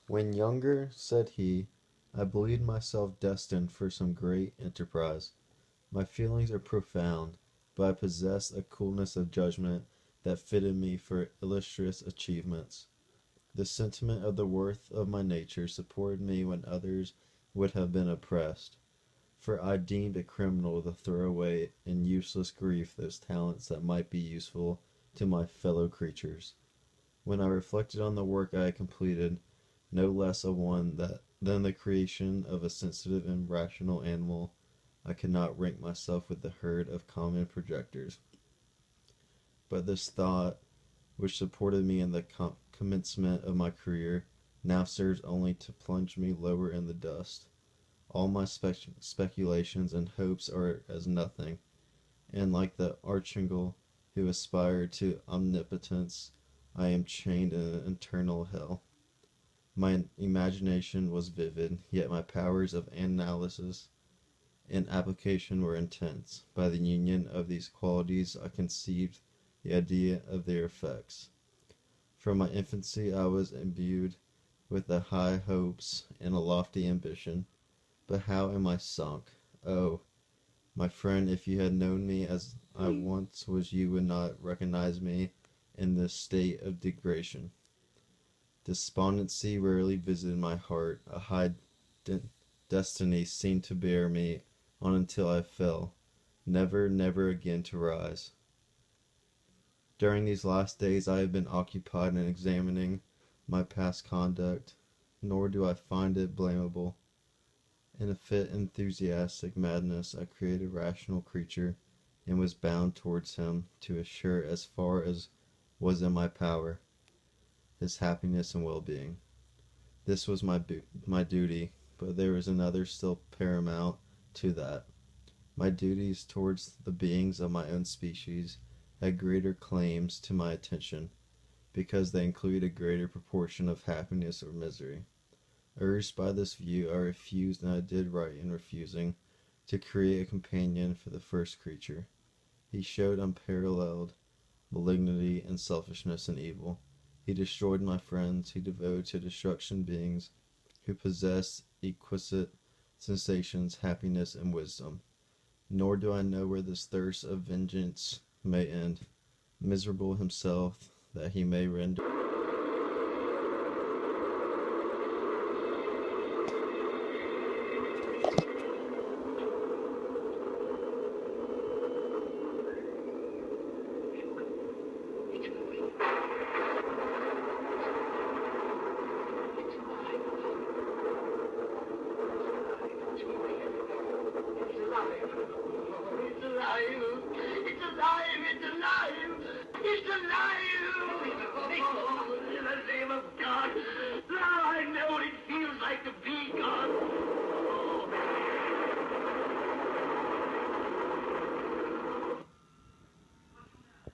When younger, said he, I believed myself destined for some great enterprise. My feelings are profound, but I possess a coolness of judgment that fitted me for illustrious achievements. The sentiment of the worth of my nature supported me when others would have been oppressed, for I deemed it criminal to throw away in useless grief those talents that might be useful to my fellow creatures. When I reflected on the work I had completed, no less a one than the creation of a sensitive and rational animal, I could not rank myself with the herd of common projectors. But this thought, which supported me in the commencement of my career, now serves only to plunge me lower in the dust. All my speculations and hopes are as nothing, and like the archangel who aspired to omnipotence, I am chained in an eternal hell. My imagination was vivid, yet my powers of analysis and application were intense. By the union of these qualities I conceived the idea of their effects. From my infancy I was imbued with the high hopes and a lofty ambition. But how am I sunk? Oh, my friend, if you had known me as I once was, you would not recognize me in this state of degradation. Despondency rarely visited my heart. A high de- destiny seemed to bear me on until I fell, never, never again to rise. During these last days I have been occupied in examining my past conduct, nor do I find it blamable. In a fit enthusiastic madness I created a rational creature, and was bound towards him to assure as far as was in my power his happiness and well-being. This was my duty, but there is another still paramount to that. My duties towards the beings of my own species had greater claims to my attention, because they include a greater proportion of happiness or misery. Urged by this view, I refused, and I did right in refusing, to create a companion for the first creature. He showed unparalleled malignity and selfishness and evil. He destroyed my friends. He devoted to destruction beings who possess exquisite sensations, happiness, and wisdom. Nor do I know where this thirst of vengeance may end. Miserable himself, that he may render. It's alive! It's alive! It's alive! It's alive!